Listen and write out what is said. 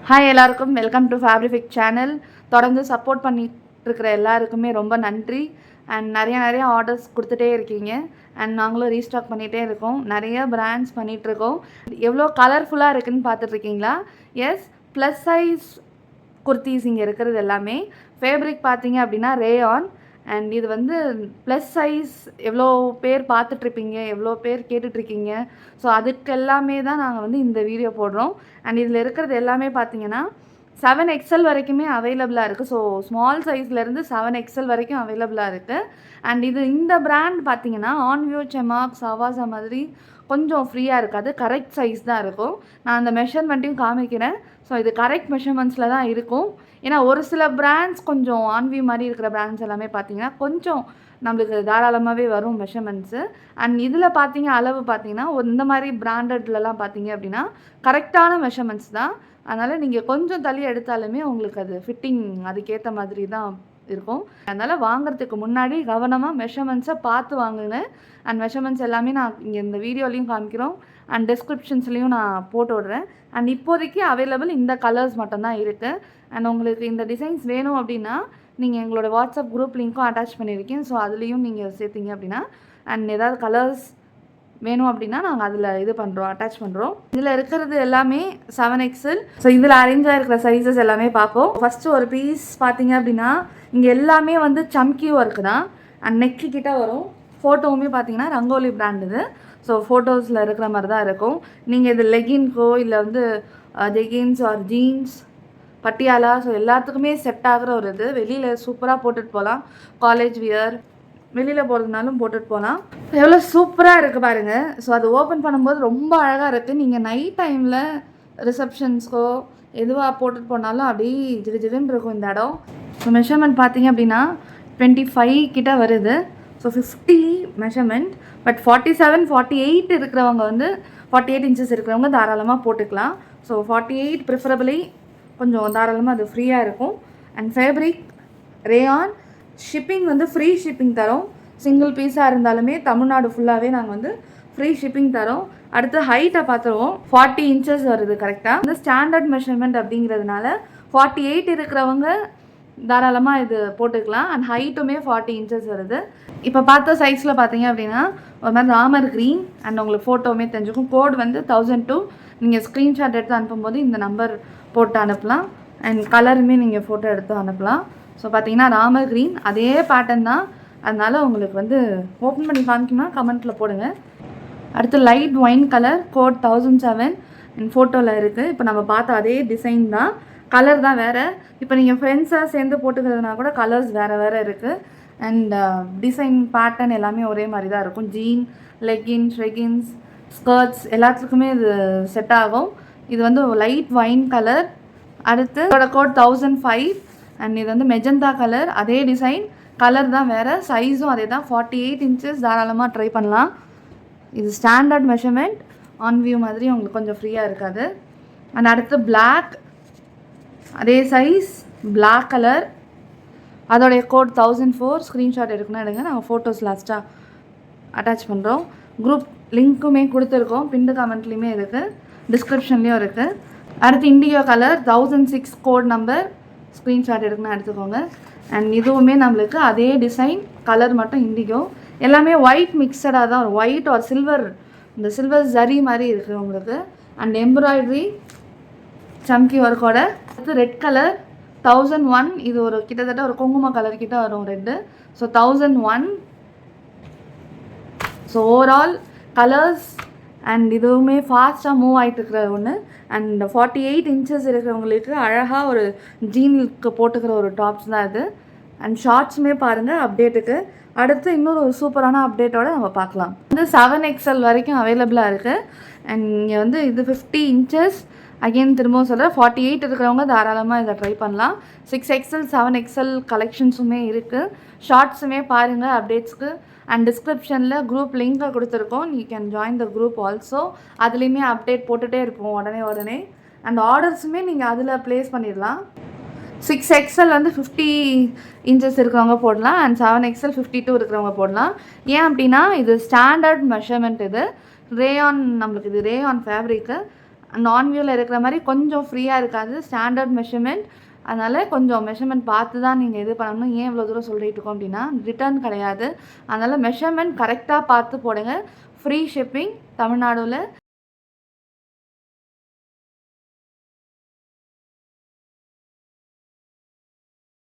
Hi எல்லாருக்கும் welcome to ஃபேப்ரிஃபிக் channel. தொடர்ந்து support பண்ணிகிட்ருக்கிற எல்லாருக்குமே ரொம்ப நன்றி. அண்ட் நிறைய ஆர்டர்ஸ் கொடுத்துட்டே இருக்கீங்க. அண்ட் நாங்களும் ரீஸ்டாக் பண்ணிகிட்டே இருக்கோம். நிறைய பிராண்ட்ஸ் பண்ணிகிட்ருக்கோம். எவ்வளோ கலர்ஃபுல்லாக இருக்குதுன்னு பார்த்துட்ருக்கீங்களா? எஸ், ப்ளஸ் சைஸ் குர்த்திஸ் இங்கே இருக்கிறது எல்லாமே. ஃபேப்ரிக் பார்த்தீங்க அப்படின்னா ரேயான். அண்ட் இது வந்து ப்ளஸ் சைஸ் எவ்வளோ பேர் பார்த்துட்ருப்பீங்க, எவ்வளோ பேர் கேட்டுட்ருக்கீங்க. ஸோ அதுக்கு எல்லாமே தான் நாங்கள் வந்து இந்த வீடியோ போடுறோம். அண்ட் இதில் இருக்கிறது எல்லாமே பார்த்தீங்கன்னா 7XL வரைக்குமே அவைலபிளாக இருக்குது. ஸோ ஸ்மால் சைஸ்லேருந்து 7XL வரைக்கும் அவைலபிளாக இருக்குது. அண்ட் இந்த பிராண்ட் பார்த்தீங்கன்னா ஆன்வியோ, செமாக், சவாசா மாதிரி கொஞ்சம் ஃப்ரீயாக இருக்காது. கரெக்ட் சைஸ் தான் இருக்கும். நான் அந்த மெஷர்மெண்ட்டையும் காமிக்கிறேன். ஸோ இது கரெக்ட் மெஷர்மெண்ட்ஸில் தான் இருக்கும். ஏன்னா ஒரு சில பிராண்ட்ஸ் கொஞ்சம் ஆன்வி மாதிரி இருக்கிற பிராண்ட்ஸ் எல்லாமே பார்த்தீங்கன்னா கொஞ்சம் நம்மளுக்கு தாராளமாகவே வரும் மெஷர்மெண்ட்ஸு. அண்ட் இதில் பார்த்தீங்க அளவு பார்த்தீங்கன்னா இந்த மாதிரி பிராண்டட்லலாம் பார்த்தீங்க அப்படின்னா கரெக்டான மெஷர்மெண்ட்ஸ் தான். அதனால் நீங்கள் கொஞ்சம் தள்ளி எடுத்தாலுமே உங்களுக்கு அது ஃபிட்டிங் அதுக்கேற்ற மாதிரி தான் இருக்கும். அதனால் வாங்குறதுக்கு முன்னாடி கவனமாக மெஷர்மெண்ட்ஸை பார்த்து வாங்குங்க. அண்ட் மெஷர்மெண்ட்ஸ் எல்லாமே நான் இங்கே இந்த வீடியோலையும் காமிக்கிறோம் அண்ட் டிஸ்கிரிப்ஷன்ஸ்லேயும் நான் போட்டு விடுறேன். அண்ட் இப்போதைக்கு அவைலபிள் இந்த கலர்ஸ் மட்டும்தான் இருக்குது. அண்ட் உங்களுக்கு இந்த டிசைன்ஸ் வேணும் அப்படின்னா நீங்கள் எங்களோட வாட்ஸ்அப் குரூப் லிங்க்கும் அட்டாச் பண்ணியிருக்கேன். ஸோ அதுலேயும் நீங்கள் சேர்த்திங்க அப்படின்னா அண்ட் ஏதாவது கலர்ஸ் வேணும் அப்படின்னா நாங்கள் அதில் அட்டாச் பண்ணுறோம். இதில் இருக்கிறது எல்லாமே 7XL. ஸோ இதில் அரேஞ்சாக இருக்கிற சைஸஸ் எல்லாமே பார்ப்போம். ஃபஸ்ட்டு ஒரு பீஸ் பார்த்தீங்க அப்படின்னா இங்கே எல்லாமே வந்து சம்கி ஒர்க்கு தான். அண்ட் நெக்கு கிட்ட வரும். ஃபோட்டோவுமே பார்த்தீங்கன்னா ரங்கோலி பிராண்ட் இது. ஸோ ஃபோட்டோஸில் இருக்கிற மாதிரி தான் இருக்கும். நீங்கள் இது லெகின்கோ இல்லை வந்து jeggings or jeans, Patiala, so எல்லாத்துக்குமே செட் ஆகிற ஒரு இது. வெளியில் சூப்பராக போட்டுட்டு போகலாம். காலேஜ் வியர், வெளியில் போகிறதுனாலும் போட்டுட்டு போகலாம். எவ்வளோ சூப்பராக இருக்குது பாருங்கள். ஸோ அது ஓப்பன் பண்ணும்போது ரொம்ப அழகாக இருக்குது. நீங்கள் நைட் டைமில் ரிசப்ஷன்ஸ்க்கோ எதுவாக போட்டுட்டு போனாலும் அப்படியே ஜிகுன்னு இருக்கும் இந்த இடம். ஸோ மெஷர்மெண்ட் பார்த்தீங்க அப்படின்னா 25 கிட்ட வருது. So 50 measurement. பட் 47, 48 இருக்கிறவங்க வந்து 48 இன்ச்சஸ் இருக்கிறவங்க தாராளமாக போட்டுக்கலாம். ஸோ 48 ப்ரிஃபரபிளி கொஞ்சம் தாராளமாக அது ஃப்ரீயாக இருக்கும். And fabric rayon. ஷிப்பிங் வந்து ஃப்ரீ ஷிப்பிங் தரோம். சிங்கிள் பீஸாக இருந்தாலுமே தமிழ்நாடு ஃபுல்லாகவே நாங்கள் வந்து ஃப்ரீ ஷிப்பிங் தரோம். அடுத்து ஹைட்டை பார்த்துருவோம். 40 இன்ச்சஸ் வருது கரெக்டாக. வந்து ஸ்டாண்டர்ட் மெஷர்மெண்ட் அப்படிங்கிறதுனால 48 இருக்கிறவங்க தாராளமாக இது போட்டுக்கலாம். அண்ட் ஹைட்டுமே 40 இன்ச்சஸ் வருது. இப்போ பார்த்த சைஸில் பார்த்தீங்க அப்படின்னா ஒரு மாதிரி ராமர் க்ரீன். அண்ட் உங்களுக்கு ஃபோட்டோவுமே தெரிஞ்சுக்கும். கோட் வந்து 1002. நீங்கள் ஸ்க்ரீன்ஷாட் எடுத்து அனுப்பும்போது இந்த நம்பர் போட்டு அனுப்பலாம். அண்ட் கலருமே நீங்கள் ஃபோட்டோ எடுத்து அனுப்பலாம். ஸோ பார்த்தீங்கன்னா ராமர் க்ரீன் அதே பேட்டர்ன் தான். அதனால் உங்களுக்கு வந்து ஓப்பன் பண்ணி காமிக்கணும்னா கமெண்ட்டில் போடுங்க. அடுத்து light wine colour, code 1007 and ஃபோட்டோவில் இருக்குது. இப்போ நம்ம பார்த்த அதே டிசைன் தான், கலர் தான் வேறு. இப்போ நீங்கள் ஃப்ரெண்ட்ஸாக சேர்ந்து போட்டுக்கிறதுனா கூட கலர்ஸ் வேறு இருக்குது. அண்ட் டிசைன் பேட்டர்ன் எல்லாமே ஒரே மாதிரி தான் இருக்கும். ஜீன், லெகின்ஸ், ரெகின்ஸ், ஸ்கர்ட்ஸ் எல்லாத்துக்குமே இது செட் ஆகும். இது வந்து லைட் ஒயின் கலர். அடுத்து இதோட கோட் 1005 அண்ட் இது வந்து மெஜந்தா கலர். அதே டிசைன், கலர் தான் வேறு, சைஸும் அதே தான். 48 இன்ச்சஸ் தாராளமாக ட்ரை பண்ணலாம். இது ஸ்டாண்டர்ட் மெஷர்மெண்ட். ஆன் வியூ மாதிரி உங்களுக்கு கொஞ்சம் ஃப்ரீயாக இருக்காது. அண்ட் அடுத்து பிளாக், அதே சைஸ், பிளாக் கலர். அதோடைய கோட் 1004. ஸ்க்ரீன்ஷாட் எடுக்கணும் எடுங்க. நாங்கள் ஃபோட்டோஸ் லாஸ்ட்டாக அட்டாச் பண்ணுறோம். குரூப் லிங்க்குமே கொடுத்துருக்கோம். பின்டு கமெண்ட்லேயுமே இருக்குது, டிஸ்கிரிப்ஷன்லேயும் இருக்குது. அடுத்து indigo colour 1006 code number. Screenshot எடுக்கணும் எடுத்துக்கோங்க. அண்ட் இதுவுமே நம்மளுக்கு அதே டிசைன், கலர் மட்டும் இண்டிகோ. எல்லாமே ஒயிட் மிக்சடாக தான் வரும். ஒயிட் ஒரு சில்வர், இந்த சில்வர் ஜரி மாதிரி இருக்குது உங்களுக்கு. அண்ட் எம்ப்ராய்டரி சம்கி ஒர்க்கோட. அடுத்து ரெட் கலர் 1001. இது ஒரு கிட்டத்தட்ட ஒரு குங்கும கலர் கிட்ட வரும் red. So 1001. So overall colours and இதுவுமே ஃபாஸ்ட்டாக மூவ் ஆகிட்டு இருக்கிற ஒன்று. அண்ட் 48 இன்ச்சஸ் இருக்கிறவங்களுக்கு அழகாக ஒரு ஜீனுக்கு போட்டுக்கிற ஒரு டாப்ஸ் தான் இது. அண்ட் ஷார்ட்ஸுமே பாருங்கள் அப்டேட்டுக்கு. அடுத்து இன்னொரு சூப்பரான அப்டேட்டோடு நம்ம பார்க்கலாம். வந்து 7XL வரைக்கும் அவைலபிளாக இருக்குது. அண்ட் இங்கே வந்து இது 50 இன்ச்சஸ். அகெயின் திரும்பவும் சொல்கிறேன், 48 இருக்கிறவங்க தாராளமாக இதை ட்ரை பண்ணலாம். 6XL, 7XL கலெக்ஷன்ஸுமே இருக்குது. ஷார்ட்ஸுமே பாருங்கள் அப்டேட்ஸ்க்கு. அண்ட் டிஸ்கிரிப்ஷனில் குரூப் லிங்க்கை கொடுத்துருக்கோம். You can join the group also. அதுலேயுமே அப்டேட் போட்டுகிட்டே இருப்போம் உடனே. அண்ட் ஆர்டர்ஸுமே நீங்கள் அதில் ப்ளேஸ் பண்ணிடலாம். 6XL வந்து 50 இன்ச்சஸ் இருக்கிறவங்க போடலாம். அண்ட் 7XL 52 இருக்கிறவங்க போடலாம். ஏன் அப்படின்னா இது ஸ்டாண்டர்ட் மெஷர்மெண்ட். இது ரேயான், நம்மளுக்கு இது ரேயான் ஃபேப்ரிக்கு. நான் வியூவில் இருக்கிற மாதிரி கொஞ்சம் ஃப்ரீயாக இருக்காது, ஸ்டாண்டர்ட் மெஷர்மெண்ட். அதனால் கொஞ்சம் மெஷர்மெண்ட் பார்த்து தான் நீங்கள் இது பண்ணணும். ஏன் இவ்வளோ தூரம் சொல்லிட்டு இருக்கோம் அப்படின்னா, ரிட்டர்ன் கிடையாது. அதனால் மெஷர்மெண்ட் கரெக்டாக பார்த்து போடுங்க. ஃப்ரீ ஷிப்பிங் தமிழ்நாடுல.